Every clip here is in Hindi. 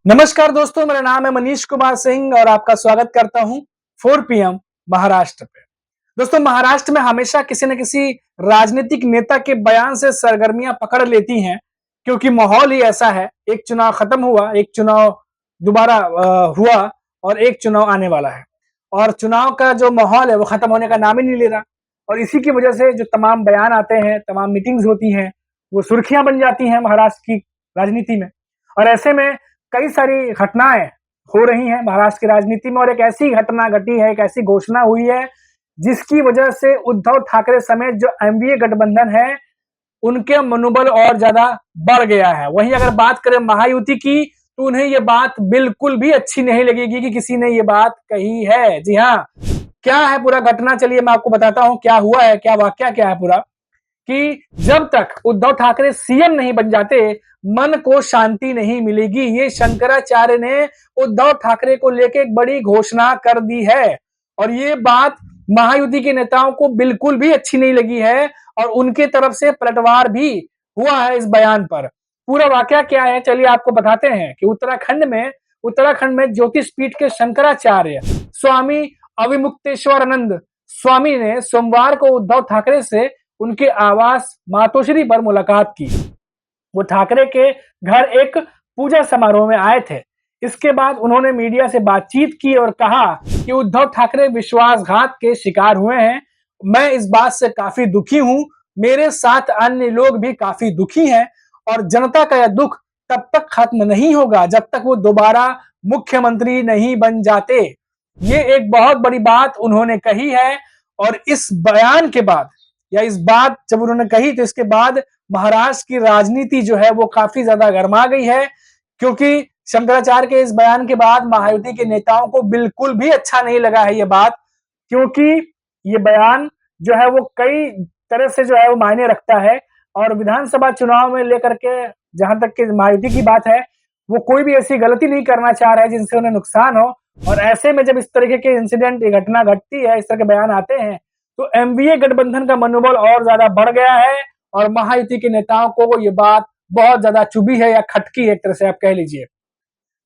नमस्कार दोस्तों, मेरा नाम है मनीष कुमार सिंह और आपका स्वागत करता हूं 4 पीएम महाराष्ट्र पे। दोस्तों, महाराष्ट्र में हमेशा किसी न किसी राजनीतिक नेता के बयान से सरगर्मियां पकड़ लेती हैं, क्योंकि माहौल ही ऐसा है। एक चुनाव खत्म हुआ, एक चुनाव दोबारा हुआ और एक चुनाव आने वाला है और चुनाव का जो माहौल है वो खत्म होने का नाम ही नहीं ले रहा। और इसी की वजह से जो तमाम बयान आते हैं, तमाम मीटिंग्स होती हैं, वो सुर्खियां बन जाती हैं महाराष्ट्र की राजनीति में। और ऐसे में कई सारी घटनाएं हो रही हैं महाराष्ट्र की राजनीति में और एक ऐसी घटना घटी है, एक ऐसी घोषणा हुई है जिसकी वजह से उद्धव ठाकरे समेत जो एनडीए गठबंधन है उनके मनोबल और ज्यादा बढ़ गया है। वहीं अगर बात करें महायुति की तो उन्हें यह बात बिल्कुल भी अच्छी नहीं लगेगी कि किसी ने ये बात कही है। जी हाँ, क्या है पूरा घटना, चलिए मैं आपको बताता हूं क्या हुआ है, क्या वाकया क्या है पूरा। कि जब तक उद्धव ठाकरे सीएम नहीं बन जाते मन को शांति नहीं मिलेगी। ये शंकराचार्य ने उद्धव ठाकरे को लेकर एक बड़ी घोषणा कर दी है और ये बात महायुति के नेताओं को बिल्कुल भी अच्छी नहीं लगी है और उनके तरफ से पलटवार भी हुआ है इस बयान पर। पूरा वाकया क्या है चलिए आपको बताते हैं कि उत्तराखंड में ज्योतिष पीठ के शंकराचार्य स्वामी अविमुक्तेश्वरानंद स्वामी ने सोमवार को उद्धव ठाकरे से उनके आवास मातोश्री पर मुलाकात की। वो ठाकरे के घर एक पूजा समारोह में आए थे। इसके बाद उन्होंने मीडिया से बातचीत की और कहा कि उद्धव ठाकरे विश्वासघात के शिकार हुए हैं। मैं इस बात से काफी दुखी हूं, मेरे साथ अन्य लोग भी काफी दुखी हैं और जनता का यह दुख तब तक खत्म नहीं होगा जब तक वो दोबारा मुख्यमंत्री नहीं बन जाते। ये एक बहुत बड़ी बात उन्होंने कही है और इस बयान के बाद या इस बात जब उन्होंने कही तो इसके बाद महाराष्ट्र की राजनीति जो है वो काफी ज्यादा गर्मा गई है, क्योंकि शंकराचार्य के इस बयान के बाद महायुति के नेताओं को बिल्कुल भी अच्छा नहीं लगा है ये बात, क्योंकि ये बयान जो है वो कई तरह से जो है वो मायने रखता है। और विधानसभा चुनाव में लेकर के जहां तक कि महायुति की बात है, वो कोई भी ऐसी गलती नहीं करना चाह रहा है जिनसे उन्हें नुकसान हो। और ऐसे में जब इस तरीके के इंसिडेंट, ये घटना घटती है, इस तरह के बयान आते हैं, तो एमवीए गठबंधन का मनोबल और ज्यादा बढ़ गया है और महायुति के नेताओं को ये बात बहुत ज्यादा चुभी है या खटकी है, एक तरह से आप कह लीजिए।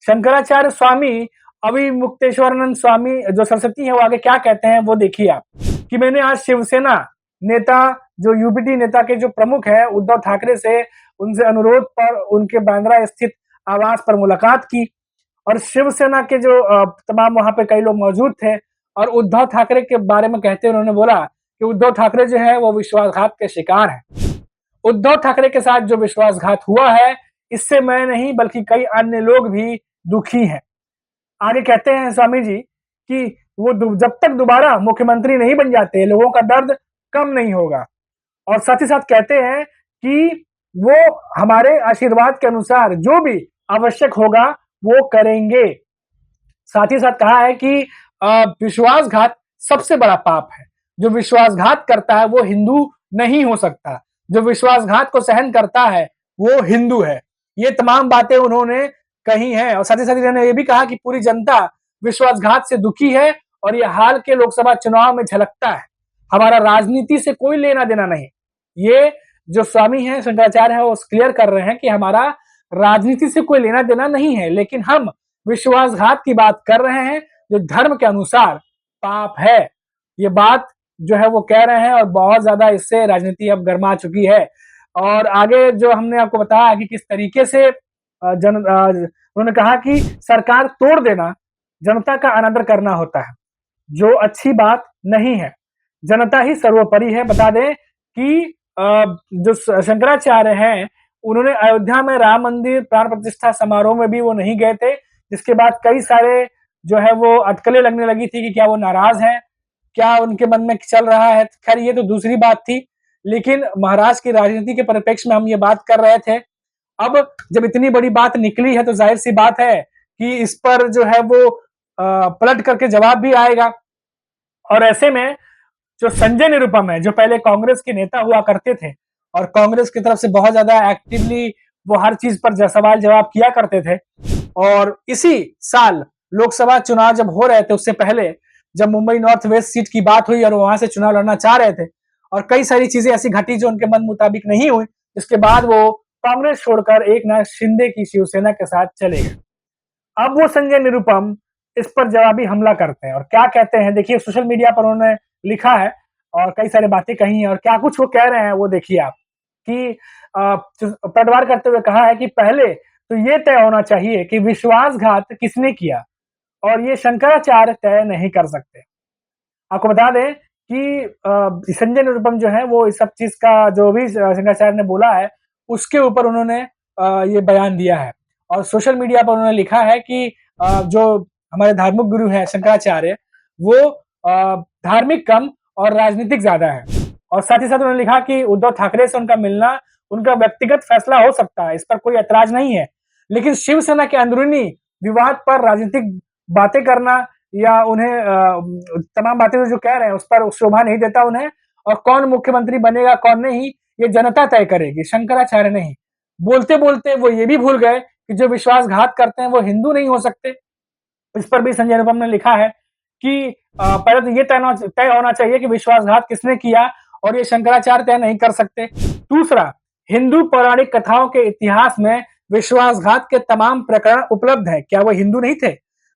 शंकराचार्य स्वामी अविमुक्तेश्वरानंद स्वामी जो सरस्वती है वो आगे क्या कहते हैं वो देखिए आप, कि मैंने आज शिवसेना नेता जो यूपीटी नेता के जो प्रमुख है उद्धव ठाकरे से उनसे अनुरोध पर उनके बांद्रा स्थित आवास पर मुलाकात की और शिवसेना के जो तमाम वहां पे कई लोग मौजूद थे और उद्धव ठाकरे के बारे में कहते हुए उन्होंने बोला कि उद्धव ठाकरे जो है वो विश्वासघात के शिकार हैं। उद्धव ठाकरे के साथ जो विश्वासघात हुआ है इससे मैं नहीं बल्कि कई अन्य लोग भी दुखी हैं। आगे कहते हैं स्वामी जी कि वो जब तक दोबारा मुख्यमंत्री नहीं बन जाते लोगों का दर्द कम नहीं होगा और साथ ही साथ कहते हैं कि वो हमारे आशीर्वाद के अनुसार जो भी आवश्यक होगा वो करेंगे। साथ ही साथ कहा है कि विश्वासघात सबसे बड़ा पाप है। जो विश्वासघात करता है वो हिंदू नहीं हो सकता, जो विश्वासघात को सहन करता है वो हिंदू है। ये तमाम बातें उन्होंने कही हैं और साथ ही साथ इन्होंने ये भी कहा कि पूरी जनता विश्वासघात से दुखी है और ये हाल के लोकसभा चुनाव में झलकता है। हमारा राजनीति से कोई लेना देना नहीं। ये जो स्वामी है शंकराचार्य है वो क्लियर कर रहे हैं कि हमारा राजनीति से कोई लेना देना नहीं है, लेकिन हम विश्वासघात की बात कर रहे हैं जो धर्म के अनुसार पाप है। ये बात जो है वो कह रहे हैं और बहुत ज्यादा इससे राजनीति अब गर्मा चुकी है। और आगे जो हमने आपको बताया कि किस तरीके से उन्होंने कहा कि सरकार तोड़ देना जनता का अनादर करना होता है, जो अच्छी बात नहीं है। जनता ही सर्वोपरि है। बता दें कि जो शंकराचार्य हैं उन्होंने अयोध्या में राम मंदिर प्राण प्रतिष्ठा समारोह में भी वो नहीं गए थे, जिसके बाद कई सारे जो है वो अटकलें लगने लगी थी कि क्या वो नाराज हैं, क्या उनके मन में चल रहा है। खैर ये तो दूसरी बात थी, लेकिन महाराष्ट्र की राजनीति के परिप्रेक्ष्य में हम ये बात कर रहे थे। अब जब इतनी बड़ी बात निकली है तो जाहिर सी बात है कि इस पर जो है वो पलट करके जवाब भी आएगा। और ऐसे में जो संजय निरुपम है, जो पहले कांग्रेस के नेता हुआ करते थे और कांग्रेस की तरफ से बहुत ज्यादा एक्टिवली वो हर चीज पर सवाल जवाब किया करते थे, और इसी साल लोकसभा चुनाव जब हो रहे थे उससे पहले जब मुंबई नॉर्थ वेस्ट सीट की बात हुई और वहां से चुनाव लड़ना चाह रहे थे और कई सारी चीजें ऐसी घटी जो उनके मन मुताबिक नहीं हुई, इसके बाद वो कांग्रेस छोड़कर एकनाथ शिंदे की शिवसेना के साथ चले गए। अब वो संजय निरुपम इस पर जवाबी हमला करते हैं और क्या कहते हैं देखिए। सोशल मीडिया पर उन्होंने लिखा है और कई सारी बातें कही हैं और क्या कुछ वो कह रहे हैं वो देखिए आप कि पलटवार करते हुए कहा है कि पहले तो ये तय होना चाहिए कि विश्वासघात किसने किया और ये शंकराचार्य तय नहीं कर सकते। आपको बता दें कि संजय निरुपम जो है वो इस सब चीज का जो भी शंकराचार्य ने बोला है उसके ऊपर उन्होंने ये बयान दिया है और सोशल मीडिया पर उन्होंने लिखा है कि जो हमारे धार्मिक गुरु हैं शंकराचार्य वो धार्मिक कम और राजनीतिक ज्यादा है। और साथ ही साथ उन्होंने लिखा कि उद्धव ठाकरे से उनका मिलना उनका व्यक्तिगत फैसला हो सकता है, इस पर कोई ऐतराज नहीं है, लेकिन शिवसेना के अंदरूनी विवाद पर राजनीतिक बातें करना या उन्हें तमाम बातें जो कह रहे हैं उस पर शोभा नहीं देता उन्हें। और कौन मुख्यमंत्री बनेगा कौन नहीं ये जनता तय करेगी, शंकराचार्य नहीं। बोलते बोलते वो ये भी भूल गए कि जो विश्वासघात करते हैं वो हिंदू नहीं हो सकते। इस पर भी संजय निरुपम ने लिखा है कि पहले तो ये तय होना चाहिए कि विश्वासघात किसने किया और ये शंकराचार्य तय नहीं कर सकते। दूसरा, हिंदू पौराणिक कथाओं के इतिहास में विश्वासघात के तमाम प्रकरण उपलब्ध है, क्या वो हिंदू नहीं थे?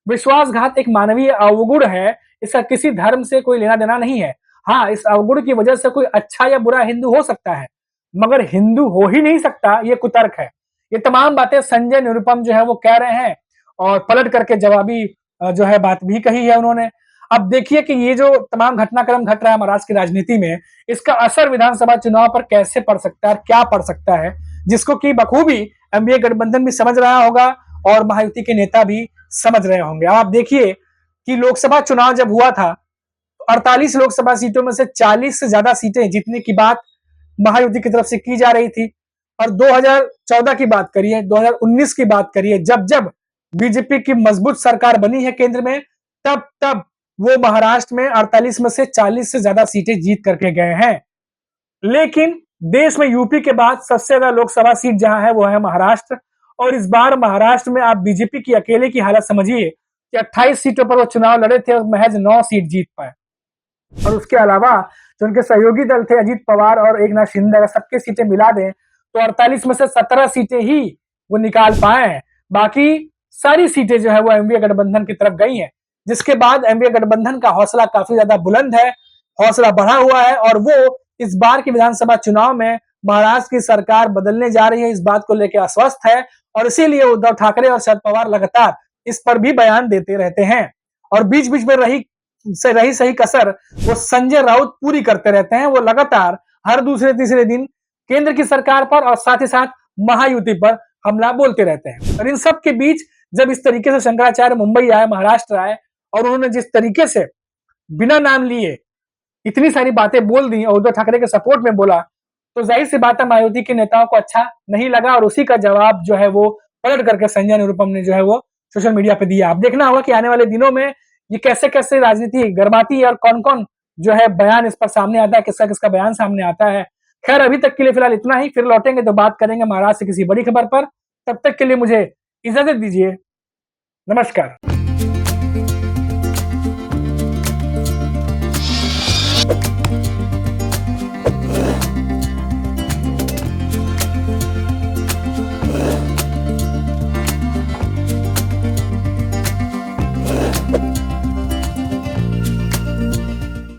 विश्वासघात एक मानवीय अवगुण है, इसका किसी धर्म से कोई लेना देना नहीं है। हाँ, इस अवगुण की वजह से कोई अच्छा या बुरा हिंदू हो सकता है, मगर हिंदू हो ही नहीं सकता, ये कुतर्क है। ये तमाम बातें संजय निरुपम जो है वो कह रहे हैं और पलट करके जवाबी जो है बात भी कही है उन्होंने। अब देखिए कि ये जो तमाम घटनाक्रम घट रहा है महाराष्ट्र की राजनीति में, इसका असर विधानसभा चुनाव पर कैसे पड़ सकता है और क्या पड़ सकता है, जिसको कि बखूबी एनडीए गठबंधन भी समझ रहा होगा और महायुति के नेता भी समझ रहे होंगे। आप देखिए कि लोकसभा चुनाव जब हुआ था तो 48 लोकसभा सीटों में से 40 से ज्यादा सीटें जीतने की बात महायुति की तरफ से की जा रही थी। और 2014 की बात करिए, 2019 की बात करिए, जब जब बीजेपी की मजबूत सरकार बनी है केंद्र में, तब तब वो महाराष्ट्र में 48 में से 40 से ज्यादा सीटें जीत करके गए हैं। लेकिन देश में यूपी के बाद सबसे ज्यादा लोकसभा सीट जहां है वो है महाराष्ट्र। और इस बार महाराष्ट्र में आप बीजेपी की अकेले की हालत समझिए कि 28 सीटों पर वो चुनाव लड़े थे और महज 9 सीट जीत पाए। और उसके अलावा जो उनके सहयोगी दल थे अजीत पवार और एकनाथ शिंदे, अगर सबके सीटें मिला दें तो 48 में से 17 सीटें ही वो निकाल पाए हैं। बाकी सारी सीटें जो है वो एनडीए गठबंधन की तरफ गई हैं, जिसके बाद एनडीए गठबंधन का हौसला काफी ज्यादा बुलंद है, हौसला बढ़ा हुआ है और वो इस बार के विधानसभा चुनाव में महाराष्ट्र की सरकार बदलने जा रही है, इस बात को लेकर आश्वस्त है। और इसीलिए उद्धव ठाकरे और शरद पवार लगातार इस पर भी बयान देते रहते हैं और बीच बीच में रही सही कसर वो संजय राउत पूरी करते रहते हैं। वो लगातार हर दूसरे तीसरे दिन केंद्र की सरकार पर और साथ ही साथ महायुति पर हमला बोलते रहते हैं। और इन सब के बीच जब इस तरीके से शंकराचार्य मुंबई आए, महाराष्ट्र आए और उन्होंने जिस तरीके से बिना नाम लिए इतनी सारी बातें बोल दी और उद्धव ठाकरे के सपोर्ट में बोला, तो जाहिर सी बात है महायुति के नेताओं को अच्छा नहीं लगा और उसी का जवाब जो है वो पलट करके संजय निरुपम ने जो है वो सोशल मीडिया पे दिया। आप देखना होगा कि आने वाले दिनों में ये कैसे कैसे राजनीति गर्माती है और कौन कौन जो है बयान इस पर सामने आता है, किसका किसका बयान सामने आता है। खैर अभी तक के लिए फिलहाल इतना ही, फिर लौटेंगे तो बात करेंगे महाराष्ट्र से किसी बड़ी खबर पर। तब तक के लिए मुझे इजाजत दीजिए, नमस्कार।